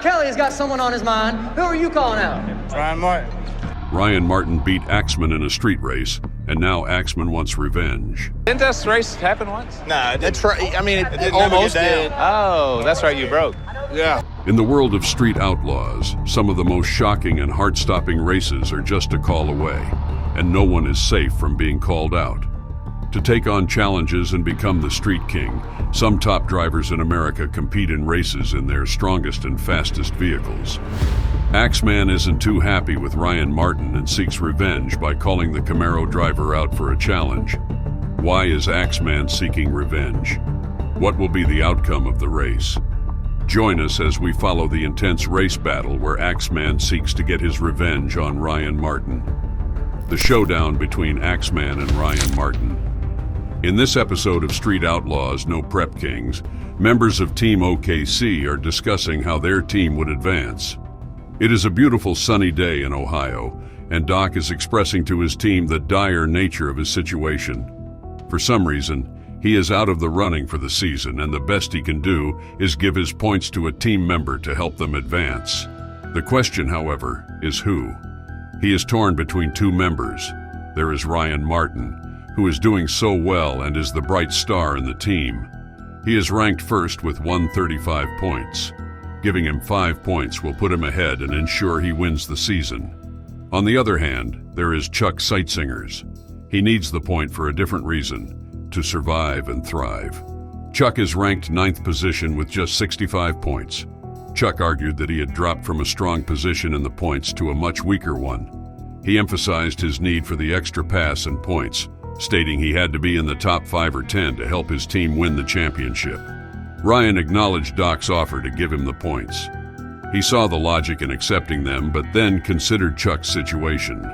Kelly's got someone on his mind. Who are you calling out? Ryan Martin. Ryan Martin beat Axman in a street race, and now Axman wants revenge. Didn't that race happen once? Nah, that's right. I mean, it Almost never get did. down. Oh, that's right, you broke. Yeah. In the world of Street Outlaws, some of the most shocking and heart-stopping races are just a call away, and no one is safe from being called out. To take on challenges and become the street king, some top drivers in America compete in races in their strongest and fastest vehicles. Axman isn't too happy with Ryan Martin and seeks revenge by calling the Camaro driver out for a challenge. Why is Axman seeking revenge? What will be the outcome of the race? Join us as we follow the intense race battle where Axman seeks to get his revenge on Ryan Martin. The showdown between Axman and Ryan Martin. In this episode of Street Outlaws, No Prep Kings, members of Team OKC are discussing how their team would advance. It is a beautiful sunny day in Ohio, and Doc is expressing to his team the dire nature of his situation. For some reason, he is out of the running for the season, and the best he can do is give his points to a team member to help them advance. The question, however, is who? He is torn between two members. There is Ryan Martin, who is doing so well and is the bright star in the team. He is ranked first with 135 points. Giving him 5 points will put him ahead and ensure he wins the season. On the other hand, there is Chuck Sightsingers. He needs the point for a different reason, to survive and thrive. Chuck is ranked 9th position with just 65 points. Chuck argued that he had dropped from a strong position in the points to a much weaker one. He emphasized his need for the extra pass and points, stating he had to be in the top 5 or 10 to help his team win the championship. Ryan acknowledged Doc's offer to give him the points. He saw the logic in accepting them, but then considered Chuck's situation.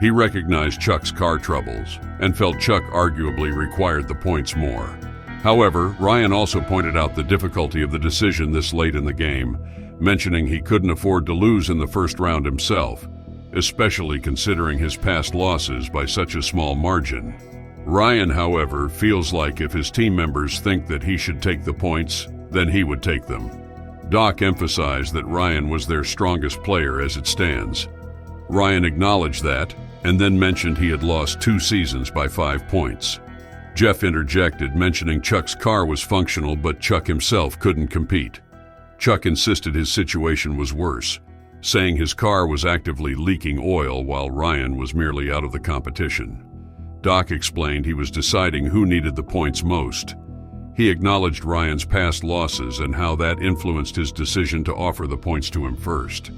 He recognized Chuck's car troubles and felt Chuck arguably required the points more. However, Ryan also pointed out the difficulty of the decision this late in the game, mentioning he couldn't afford to lose in the first round himself, especially considering his past losses by such a small margin. Ryan, however, feels like if his team members think that he should take the points, then he would take them. Doc emphasized that Ryan was their strongest player as it stands. Ryan acknowledged that, and then mentioned he had lost 2 seasons by 5 points. Jeff interjected, mentioning Chuck's car was functional, but Chuck himself couldn't compete. Chuck insisted his situation was worse, saying his car was actively leaking oil while Ryan was merely out of the competition. Doc explained he was deciding who needed the points most. He acknowledged Ryan's past losses and how that influenced his decision to offer the points to him first.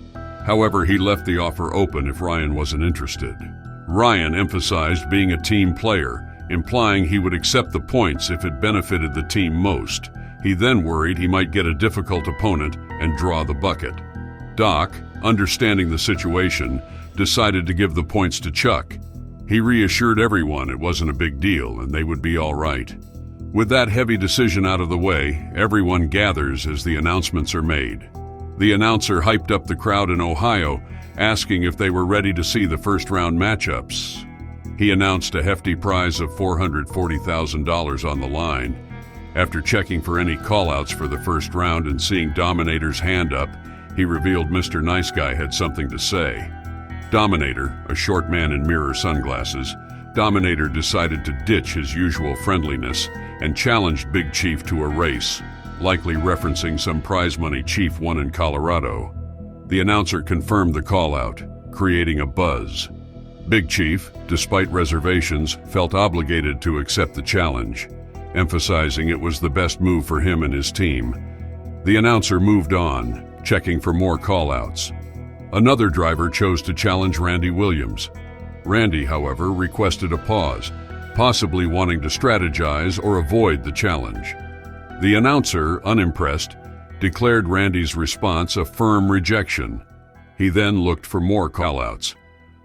However, he left the offer open if Ryan wasn't interested. Ryan emphasized being a team player, implying he would accept the points if it benefited the team most. He then worried he might get a difficult opponent and draw the bucket. Doc, understanding the situation, decided to give the points to Chuck. He reassured everyone it wasn't a big deal and they would be all right. With that heavy decision out of the way, everyone gathers as the announcements are made. The announcer hyped up the crowd in Ohio, asking if they were ready to see the first-round matchups. He announced a hefty prize of $440,000 on the line. After checking for any call-outs for the first round and seeing Dominator's hand up, he revealed Mr. Nice Guy had something to say. Dominator, a short man in mirror sunglasses, Dominator decided to ditch his usual friendliness and challenged Big Chief to a race, likely referencing some prize money Chief won in Colorado. The announcer confirmed the call-out, creating a buzz. Big Chief, despite reservations, felt obligated to accept the challenge, emphasizing it was the best move for him and his team. The announcer moved on, checking for more call-outs. Another driver chose to challenge Randy Williams. Randy, however, requested a pause, possibly wanting to strategize or avoid the challenge. The announcer, unimpressed, declared Randy's response a firm rejection. He then looked for more call-outs.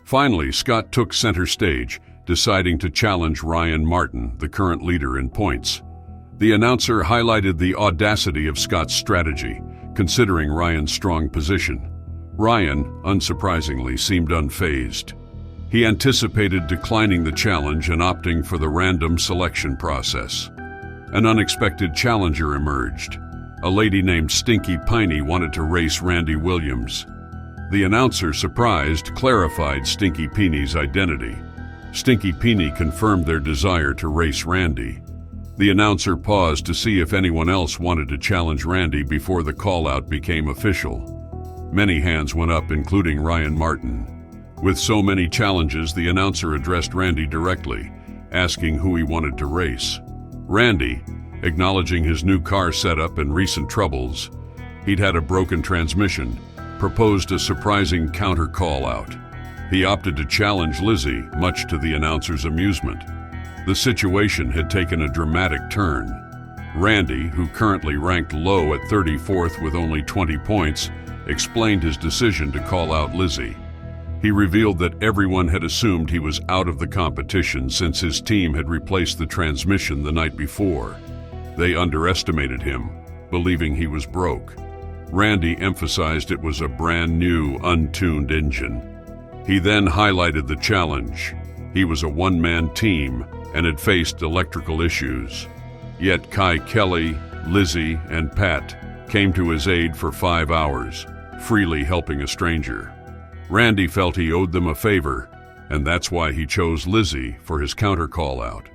Finally, Scott took center stage, deciding to challenge Ryan Martin, the current leader in points. The announcer highlighted the audacity of Scott's strategy, considering Ryan's strong position. Ryan, unsurprisingly, seemed unfazed. He anticipated declining the challenge and opting for the random selection process. An unexpected challenger emerged, a lady named Stinky Piney wanted to race Randy Williams. The announcer, surprised, clarified Stinky Piney's identity. Stinky Piney confirmed their desire to race Randy. The announcer paused to see if anyone else wanted to challenge Randy before the call-out became official. Many hands went up, including Ryan Martin. With so many challenges, the announcer addressed Randy directly, asking who he wanted to race. Randy, acknowledging his new car setup and recent troubles, he'd had a broken transmission, proposed a surprising counter call-out. He opted to challenge Lizzie, much to the announcer's amusement. The situation had taken a dramatic turn. Randy, who currently ranked low at 34th with only 20 points, explained his decision to call out Lizzie. He revealed that everyone had assumed he was out of the competition since his team had replaced the transmission the night before. They underestimated him, believing he was broke. Randy emphasized it was a brand new, untuned engine. He then highlighted the challenge. He was a one-man team and had faced electrical issues. Yet Kai Kelly, Lizzie, and Pat came to his aid for 5 hours, freely helping a stranger. Randy felt he owed them a favor, and that's why he chose Lizzie for his counter call-out.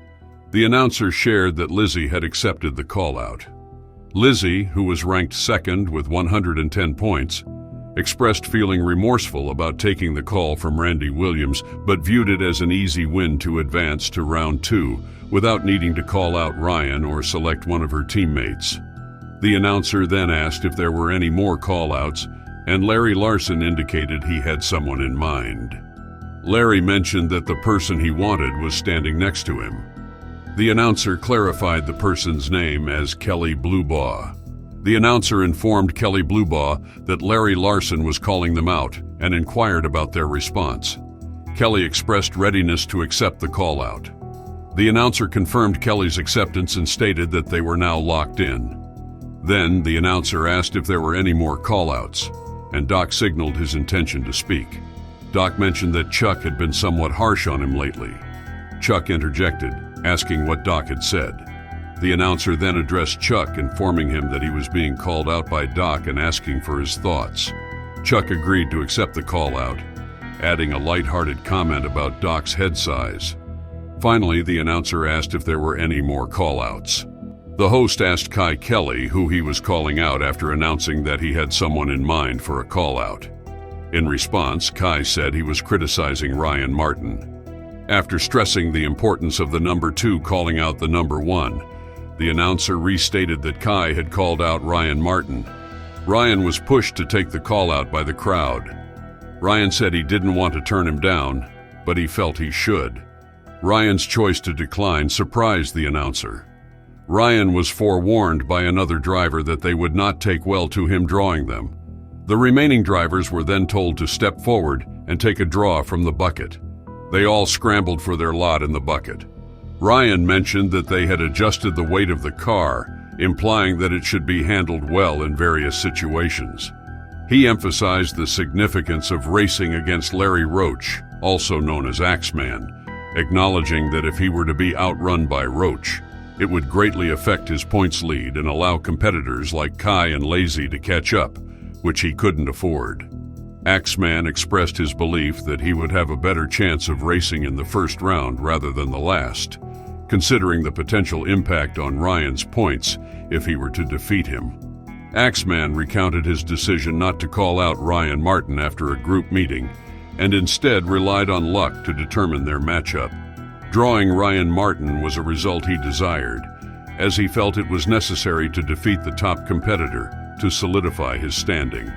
The announcer shared that Lizzie had accepted the call-out. Lizzie, who was ranked second with 110 points, expressed feeling remorseful about taking the call from Randy Williams, but viewed it as an easy win to advance to round 2 without needing to call out Ryan or select one of her teammates. The announcer then asked if there were any more call-outs, and Larry Larson indicated he had someone in mind. Larry mentioned that the person he wanted was standing next to him. The announcer clarified the person's name as Kelly Bluebaugh. The announcer informed Kelly Bluebaugh that Larry Larson was calling them out and inquired about their response. Kelly expressed readiness to accept the call-out. The announcer confirmed Kelly's acceptance and stated that they were now locked in. Then the announcer asked if there were any more call-outs, and Doc signaled his intention to speak. Doc mentioned that Chuck had been somewhat harsh on him lately. Chuck interjected, asking what Doc had said. The announcer then addressed Chuck, informing him that he was being called out by Doc and asking for his thoughts. Chuck agreed to accept the call-out, adding a lighthearted comment about Doc's head size. Finally, the announcer asked if there were any more call-outs. The host asked Kai Kelly who he was calling out after announcing that he had someone in mind for a call-out. In response, Kai said he was criticizing Ryan Martin. After stressing the importance of the number 2 calling out the number 1, the announcer restated that Kai had called out Ryan Martin. Ryan was pushed to take the call-out by the crowd. Ryan said he didn't want to turn him down, but he felt he should. Ryan's choice to decline surprised the announcer. Ryan was forewarned by another driver that they would not take well to him drawing them. The remaining drivers were then told to step forward and take a draw from the bucket. They all scrambled for their lot in the bucket. Ryan mentioned that they had adjusted the weight of the car, implying that it should be handled well in various situations. He emphasized the significance of racing against Larry Roach, also known as Axman, acknowledging that if he were to be outrun by Roach, it would greatly affect his points lead and allow competitors like Kai and Lazy to catch up, which he couldn't afford. Axman expressed his belief that he would have a better chance of racing in the first round rather than the last, considering the potential impact on Ryan's points if he were to defeat him. Axman recounted his decision not to call out Ryan Martin after a group meeting, and instead relied on luck to determine their matchup. Drawing Ryan Martin was a result he desired, as he felt it was necessary to defeat the top competitor to solidify his standing.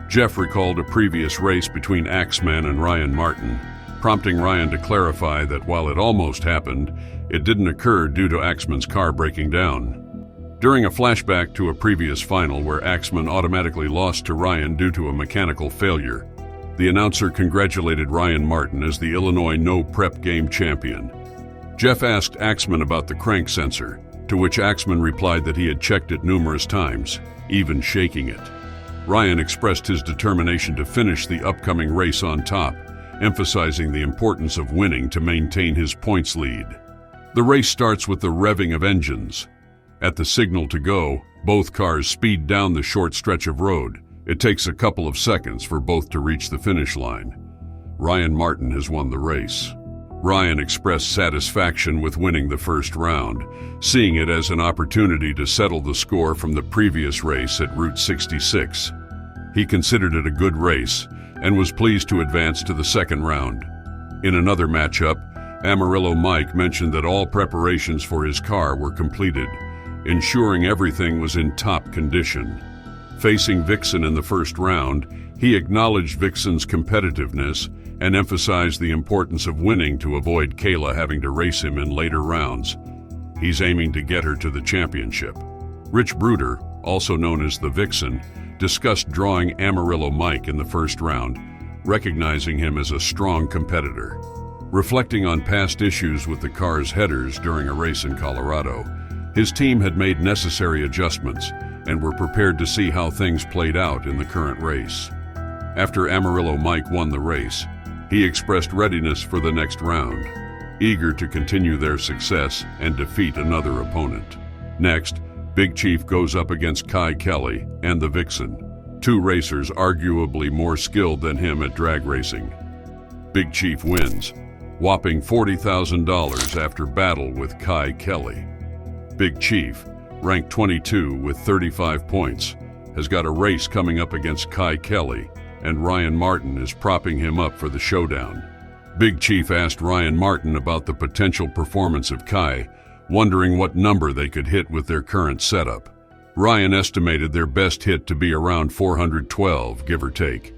Jeff recalled a previous race between Axman and Ryan Martin, prompting Ryan to clarify that while it almost happened, it didn't occur due to Axman's car breaking down. During a flashback to a previous final where Axman automatically lost to Ryan due to a mechanical failure, the announcer congratulated Ryan Martin as the Illinois No Prep Game champion. Jeff asked Axman about the crank sensor, to which Axman replied that he had checked it numerous times, even shaking it. Ryan expressed his determination to finish the upcoming race on top, emphasizing the importance of winning to maintain his points lead. The race starts with the revving of engines. At the signal to go, both cars speed down the short stretch of road. It takes a couple of seconds for both to reach the finish line. Ryan Martin has won the race. Ryan expressed satisfaction with winning the first round, seeing it as an opportunity to settle the score from the previous race at Route 66. He considered it a good race and was pleased to advance to the second round. In another matchup, Amarillo Mike mentioned that all preparations for his car were completed, ensuring everything was in top condition. Facing Vixen in the first round, he acknowledged Vixen's competitiveness and emphasized the importance of winning to avoid Kayla having to race him in later rounds. He's aiming to get her to the championship. Rich Bruder, also known as the Vixen, discussed drawing Amarillo Mike in the first round, recognizing him as a strong competitor. Reflecting on past issues with the car's headers during a race in Colorado, his team had made necessary adjustments and were prepared to see how things played out in the current race. After Amarillo Mike won the race, he expressed readiness for the next round, eager to continue their success and defeat another opponent. Next, Big Chief goes up against Kai Kelly and the Vixen, two racers arguably more skilled than him at drag racing. Big Chief wins, whopping $40,000 after battle with Kai Kelly. Big Chief, ranked 22 with 35 points, has got a race coming up against Kai Kelly, and Ryan Martin is propping him up for the showdown. Big Chief asked Ryan Martin about the potential performance of Kai, wondering what number they could hit with their current setup. Ryan estimated their best hit to be around 412, give or take.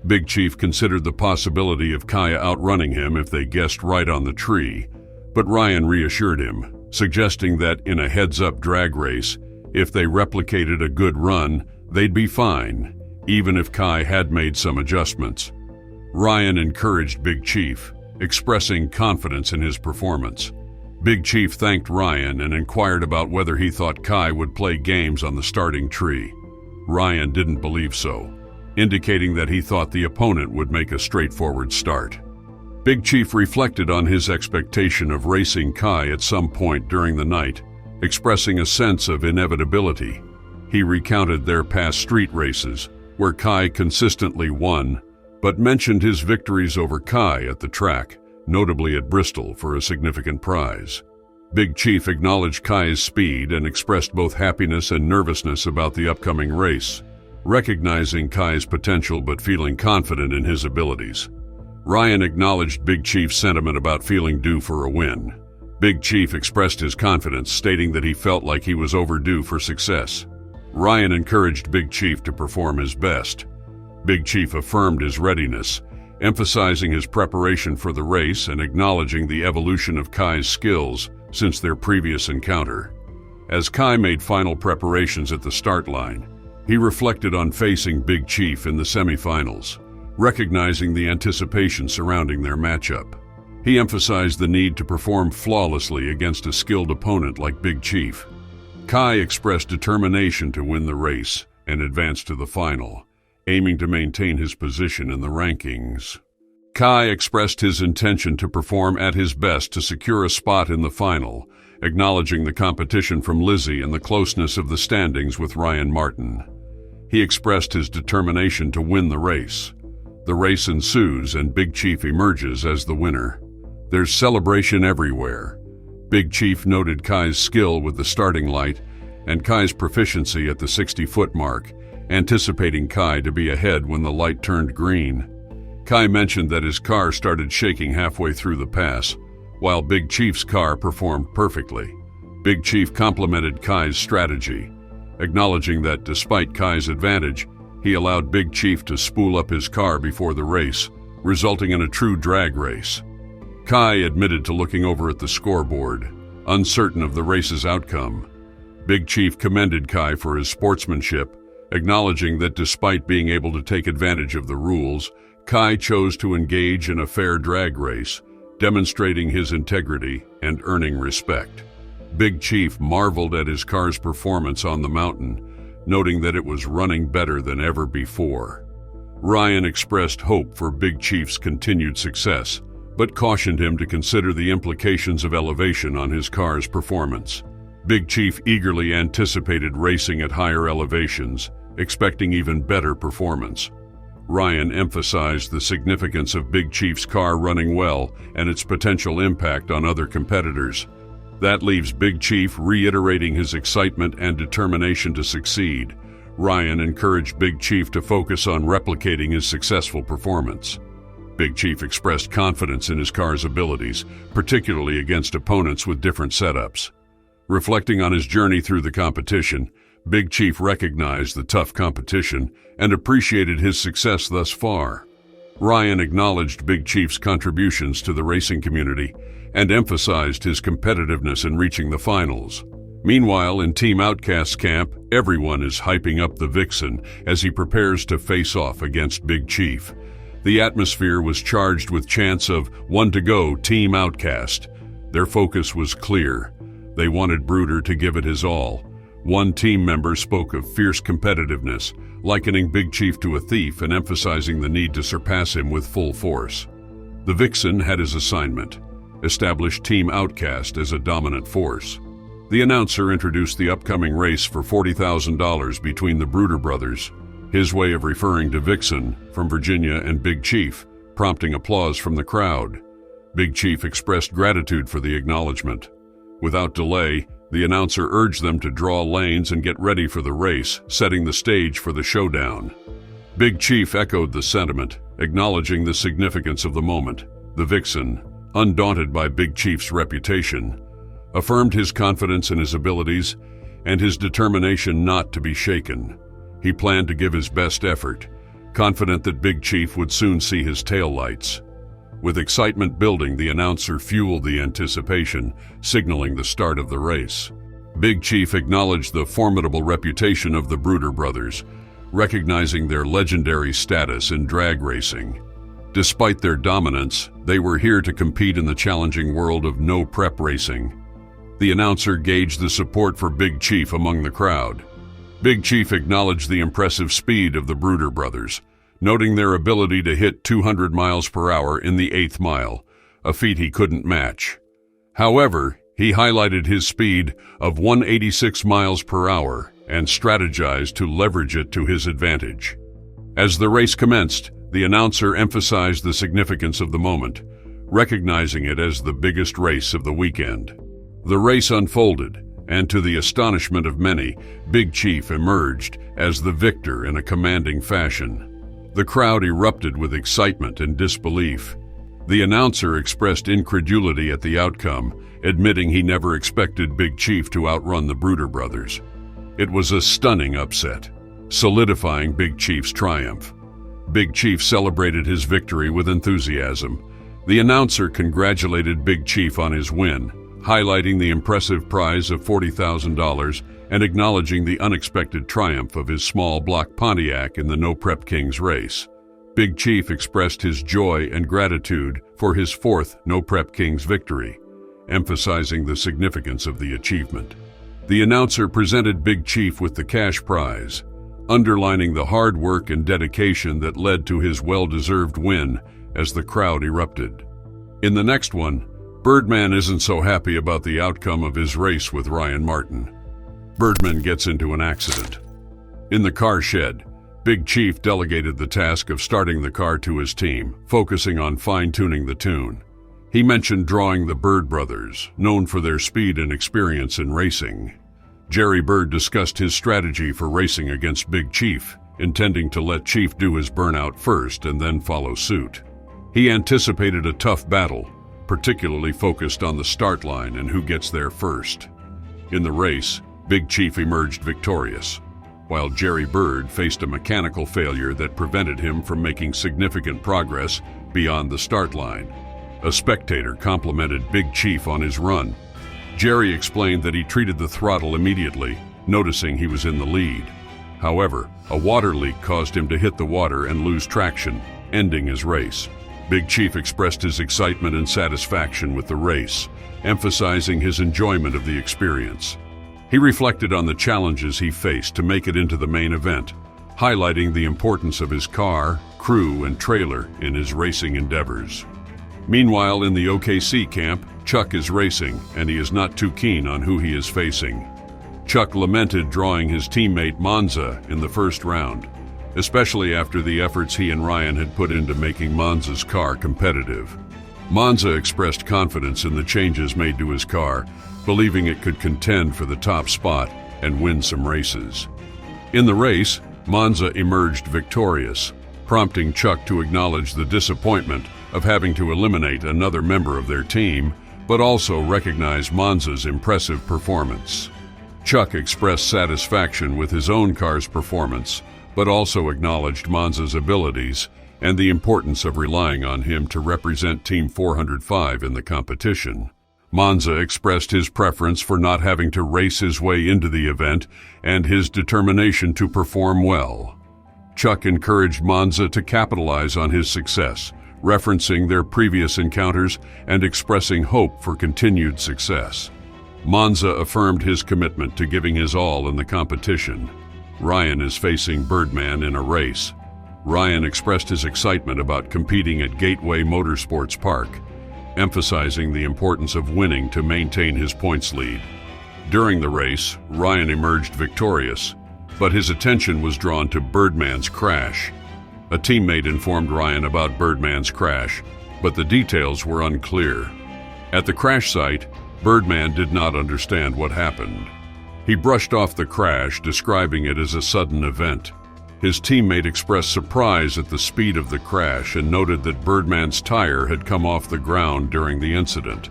Big Chief considered the possibility of Kai outrunning him if they guessed right on the tree, but Ryan reassured him, suggesting that in a heads-up drag race, if they replicated a good run, they'd be fine, even if Kai had made some adjustments. Ryan encouraged Big Chief, expressing confidence in his performance. Big Chief thanked Ryan and inquired about whether he thought Kai would play games on the starting tree. Ryan didn't believe so, indicating that he thought the opponent would make a straightforward start. Big Chief reflected on his expectation of racing Kai at some point during the night, expressing a sense of inevitability. He recounted their past street races, where Kai consistently won, but mentioned his victories over Kai at the track, notably at Bristol, for a significant prize. Big Chief acknowledged Kai's speed and expressed both happiness and nervousness about the upcoming race, recognizing Kai's potential but feeling confident in his abilities. Ryan acknowledged Big Chief's sentiment about feeling due for a win. Big Chief expressed his confidence, stating that he felt like he was overdue for success. Ryan encouraged Big Chief to perform his best. Big Chief affirmed his readiness, emphasizing his preparation for the race and acknowledging the evolution of Kai's skills since their previous encounter. As Kai made final preparations at the start line, he reflected on facing Big Chief in the semifinals, recognizing the anticipation surrounding their matchup. He emphasized the need to perform flawlessly against a skilled opponent like Big Chief. Kai expressed determination to win the race and advance to the final, aiming to maintain his position in the rankings. Kai expressed his intention to perform at his best to secure a spot in the final, acknowledging the competition from Lizzie and the closeness of the standings with Ryan Martin. He expressed his determination to win the race. The race ensues and Big Chief emerges as the winner. There's celebration everywhere. Big Chief noted Kai's skill with the starting light and Kai's proficiency at the 60-foot mark, anticipating Kai to be ahead when the light turned green. Kai mentioned that his car started shaking halfway through the pass, while Big Chief's car performed perfectly. Big Chief complimented Kai's strategy, acknowledging that despite Kai's advantage, he allowed Big Chief to spool up his car before the race, resulting in a true drag race. Kai admitted to looking over at the scoreboard, uncertain of the race's outcome. Big Chief commended Kai for his sportsmanship, acknowledging that despite being able to take advantage of the rules, Kai chose to engage in a fair drag race, demonstrating his integrity and earning respect. Big Chief marveled at his car's performance on the mountain, noting that it was running better than ever before. Ryan expressed hope for Big Chief's continued success, but cautioned him to consider the implications of elevation on his car's performance. Big Chief eagerly anticipated racing at higher elevations, expecting even better performance. Ryan emphasized the significance of Big Chief's car running well and its potential impact on other competitors. That leaves Big Chief reiterating his excitement and determination to succeed. Ryan encouraged Big Chief to focus on replicating his successful performance. Big Chief expressed confidence in his car's abilities, particularly against opponents with different setups. Reflecting on his journey through the competition, Big Chief recognized the tough competition and appreciated his success thus far. Ryan acknowledged Big Chief's contributions to the racing community and emphasized his competitiveness in reaching the finals. Meanwhile, in Team Outcast's camp, everyone is hyping up the Vixen as he prepares to face off against Big Chief. The atmosphere was charged with chants of "One to go, Team Outcast." Their focus was clear. They wanted Bruder to give it his all. One team member spoke of fierce competitiveness, likening Big Chief to a thief and emphasizing the need to surpass him with full force. The Vixen had his assignment: establish Team Outcast as a dominant force. The announcer introduced the upcoming race for $40,000 between the Bruder brothers, his way of referring to Vixen from Virginia and Big Chief, prompting applause from the crowd. Big Chief expressed gratitude for the acknowledgement. Without delay, the announcer urged them to draw lanes and get ready for the race, setting the stage for the showdown. Big Chief echoed the sentiment, acknowledging the significance of the moment. The Vixen, undaunted by Big Chief's reputation, affirmed his confidence in his abilities and his determination not to be shaken. He planned to give his best effort, confident that Big Chief would soon see his taillights. With excitement building, the announcer fueled the anticipation, signaling the start of the race. Big Chief acknowledged the formidable reputation of the Bruder brothers, recognizing their legendary status in drag racing. Despite their dominance, they were here to compete in the challenging world of no-prep racing. The announcer gauged the support for Big Chief among the crowd. Big Chief acknowledged the impressive speed of the Bruder brothers, noting their ability to hit 200 miles per hour in the 8th mile, a feat he couldn't match. However, he highlighted his speed of 186 miles per hour and strategized to leverage it to his advantage. As the race commenced, the announcer emphasized the significance of the moment, recognizing it as the biggest race of the weekend. The race unfolded, and to the astonishment of many, Big Chief emerged as the victor in a commanding fashion. The crowd erupted with excitement and disbelief. The announcer expressed incredulity at the outcome, admitting he never expected Big Chief to outrun the Bruder brothers. It was a stunning upset, solidifying Big Chief's triumph. Big Chief celebrated his victory with enthusiasm. The announcer congratulated Big Chief on his win, highlighting the impressive prize of $40,000 and acknowledging the unexpected triumph of his small block Pontiac in the No Prep Kings race. Big Chief expressed his joy and gratitude for his 4th No Prep Kings victory, emphasizing the significance of the achievement. The announcer presented Big Chief with the cash prize, underlining the hard work and dedication that led to his well-deserved win as the crowd erupted. In the next one, Birdman isn't so happy about the outcome of his race with Ryan Martin. Birdman gets into an accident. In the car shed, Big Chief delegated the task of starting the car to his team, focusing on fine-tuning the tune. He mentioned drawing the Bird brothers, known for their speed and experience in racing. Jerry Bird discussed his strategy for racing against Big Chief, intending to let Chief do his burnout first and then follow suit. He anticipated a tough battle, particularly focused on the start line and who gets there first. In the race, Big Chief emerged victorious, while Jerry Bird faced a mechanical failure that prevented him from making significant progress beyond the start line. A spectator complimented Big Chief on his run. Jerry explained that he treated the throttle immediately, noticing he was in the lead. However, a water leak caused him to hit the water and lose traction, ending his race. Big Chief expressed his excitement and satisfaction with the race, emphasizing his enjoyment of the experience. He reflected on the challenges he faced to make it into the main event, highlighting the importance of his car, crew, and trailer in his racing endeavors. Meanwhile, in the OKC camp, Chuck is racing, and he is not too keen on who he is facing. Chuck lamented drawing his teammate Monza in the first round, especially after the efforts he and Ryan had put into making Monza's car competitive. Monza expressed confidence in the changes made to his car, believing it could contend for the top spot and win some races. In the race, Monza emerged victorious, prompting Chuck to acknowledge the disappointment of having to eliminate another member of their team, but also recognize Monza's impressive performance. Chuck expressed satisfaction with his own car's performance, but also acknowledged Monza's abilities and the importance of relying on him to represent Team 405 in the competition. Monza expressed his preference for not having to race his way into the event and his determination to perform well. Chuck encouraged Monza to capitalize on his success, referencing their previous encounters and expressing hope for continued success. Monza affirmed his commitment to giving his all in the competition. Ryan is facing Birdman in a race. Ryan expressed his excitement about competing at Gateway Motorsports Park, emphasizing the importance of winning to maintain his points lead. During the race, Ryan emerged victorious, but his attention was drawn to Birdman's crash. A teammate informed Ryan about Birdman's crash, but the details were unclear. At the crash site, Birdman did not understand what happened. He brushed off the crash, describing it as a sudden event. His teammate expressed surprise at the speed of the crash and noted that Birdman's tire had come off the ground during the incident.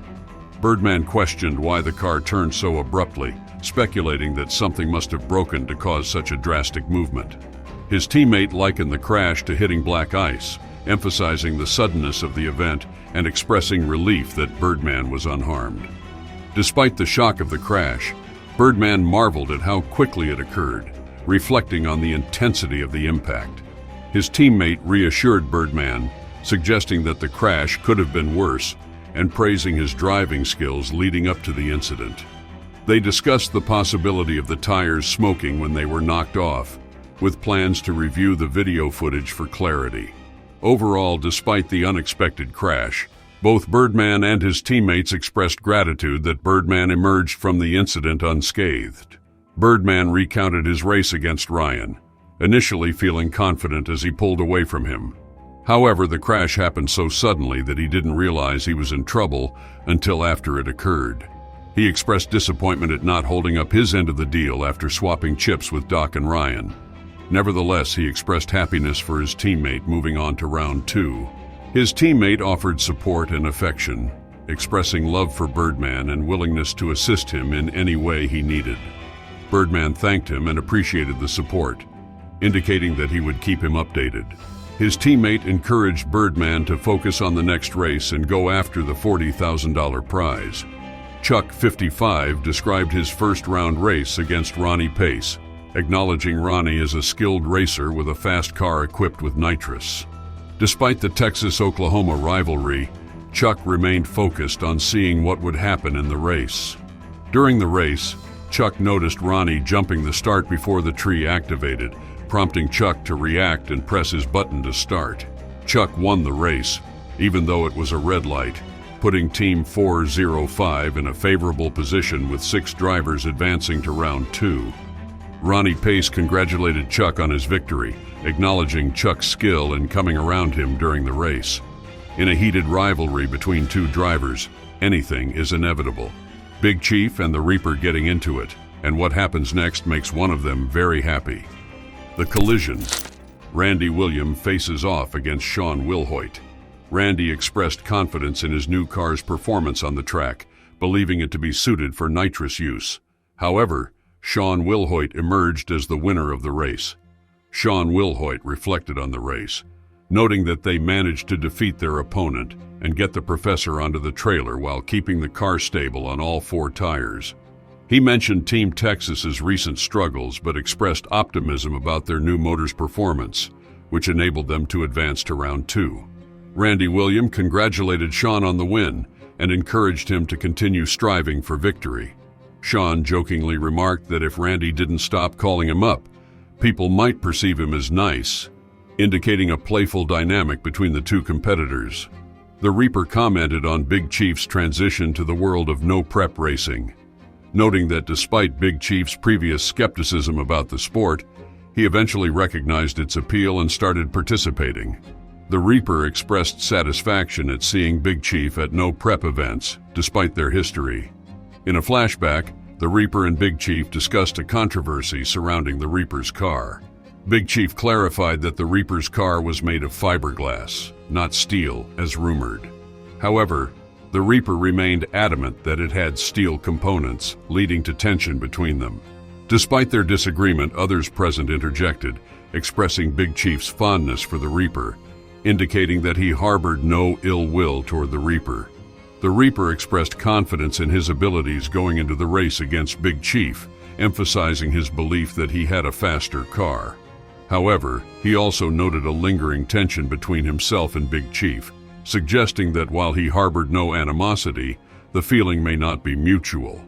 Birdman questioned why the car turned so abruptly, speculating that something must have broken to cause such a drastic movement. His teammate likened the crash to hitting black ice, emphasizing the suddenness of the event and expressing relief that Birdman was unharmed. Despite the shock of the crash, Birdman marveled at how quickly it occurred, reflecting on the intensity of the impact. His teammate reassured Birdman, suggesting that the crash could have been worse, and praising his driving skills leading up to the incident. They discussed the possibility of the tires smoking when they were knocked off, with plans to review the video footage for clarity. Overall, despite the unexpected crash, both Birdman and his teammates expressed gratitude that Birdman emerged from the incident unscathed. Birdman recounted his race against Ryan, initially feeling confident as he pulled away from him. However, the crash happened so suddenly that he didn't realize he was in trouble until after it occurred. He expressed disappointment at not holding up his end of the deal after swapping chips with Doc and Ryan. Nevertheless, he expressed happiness for his teammate moving on to round 2. His teammate offered support and affection, expressing love for Birdman and willingness to assist him in any way he needed. Birdman thanked him and appreciated the support, indicating that he would keep him updated. His teammate encouraged Birdman to focus on the next race and go after the $40,000 prize. Chuck, 55, described his first-round race against Ronnie Pace, acknowledging Ronnie as a skilled racer with a fast car equipped with Nitrous. Despite the Texas-Oklahoma rivalry, Chuck remained focused on seeing what would happen in the race. During the race, Chuck noticed Ronnie jumping the start before the tree activated, prompting Chuck to react and press his button to start. Chuck won the race, even though it was a red light, putting Team 405 in a favorable position with 6 drivers advancing to round 2. Ronnie Pace congratulated Chuck on his victory, acknowledging Chuck's skill in coming around him during the race. In a heated rivalry between 2 drivers, anything is inevitable. Big Chief and the Reaper getting into it, and what happens next makes one of them very happy. The collision. Randy Williams faces off against Sean Wilhoit. Randy expressed confidence in his new car's performance on the track, believing it to be suited for nitrous use. However, Sean Wilhoit emerged as the winner of the race. Sean Wilhoit reflected on the race, noting that they managed to defeat their opponent and get the professor onto the trailer while keeping the car stable on all 4 tires. He mentioned Team Texas's recent struggles but expressed optimism about their new motor's performance, which enabled them to advance to round 2. Randy Williams congratulated Sean on the win and encouraged him to continue striving for victory. Sean jokingly remarked that if Randy didn't stop calling him up, people might perceive him as nice, indicating a playful dynamic between the 2 competitors. The Reaper commented on Big Chief's transition to the world of no-prep racing, noting that despite Big Chief's previous skepticism about the sport, he eventually recognized its appeal and started participating. The Reaper expressed satisfaction at seeing Big Chief at no-prep events, despite their history. In a flashback, the Reaper and Big Chief discussed a controversy surrounding the Reaper's car. Big Chief clarified that the Reaper's car was made of fiberglass, not steel, as rumored. However, the Reaper remained adamant that it had steel components, leading to tension between them. Despite their disagreement, others present interjected, expressing Big Chief's fondness for the Reaper, indicating that he harbored no ill will toward the Reaper. The Reaper expressed confidence in his abilities going into the race against Big Chief, emphasizing his belief that he had a faster car. However, he also noted a lingering tension between himself and Big Chief, suggesting that while he harbored no animosity, the feeling may not be mutual.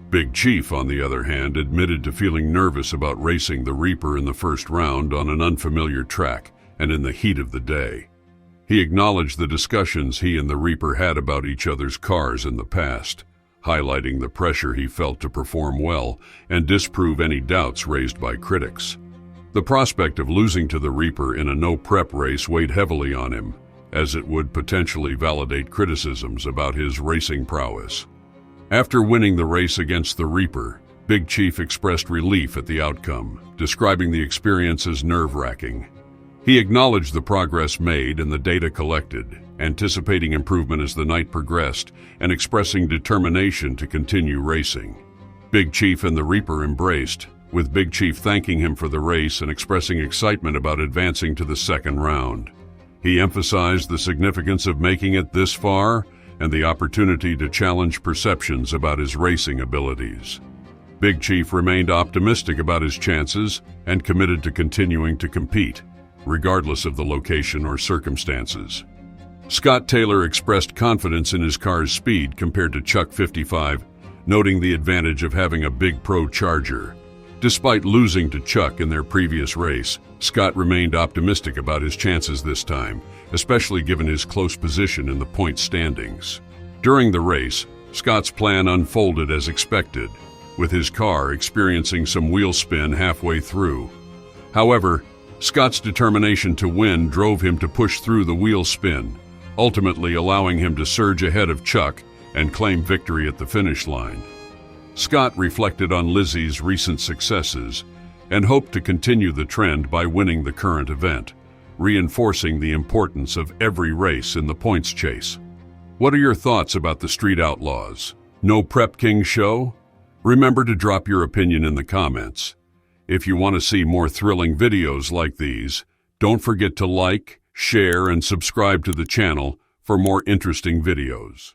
Big Chief, on the other hand, admitted to feeling nervous about racing the Reaper in the first round on an unfamiliar track and in the heat of the day. He acknowledged the discussions he and the Reaper had about each other's cars in the past, highlighting the pressure he felt to perform well and disprove any doubts raised by critics. The prospect of losing to the Reaper in a no-prep race weighed heavily on him, as it would potentially validate criticisms about his racing prowess. After winning the race against the Reaper, Big Chief expressed relief at the outcome, describing the experience as nerve-wracking. He acknowledged the progress made and the data collected, anticipating improvement as the night progressed and expressing determination to continue racing. Big Chief and the Reaper embraced, with Big Chief thanking him for the race and expressing excitement about advancing to the second round. He emphasized the significance of making it this far and the opportunity to challenge perceptions about his racing abilities. Big Chief remained optimistic about his chances and committed to continuing to compete, regardless of the location or circumstances. Scott Taylor expressed confidence in his car's speed compared to Chuck 55, noting the advantage of having a big pro Charger. Despite losing to Chuck in their previous race, Scott remained optimistic about his chances this time, especially given his close position in the point standings. During the race, Scott's plan unfolded as expected, with his car experiencing some wheel spin halfway through. However, Scott's determination to win drove him to push through the wheel spin, ultimately allowing him to surge ahead of Chuck and claim victory at the finish line. Scott reflected on Lizzie's recent successes and hoped to continue the trend by winning the current event, reinforcing the importance of every race in the points chase. What are your thoughts about the Street Outlaws? No Prep King show? Remember to drop your opinion in the comments. If you want to see more thrilling videos like these, don't forget to like, share, and subscribe to the channel for more interesting videos.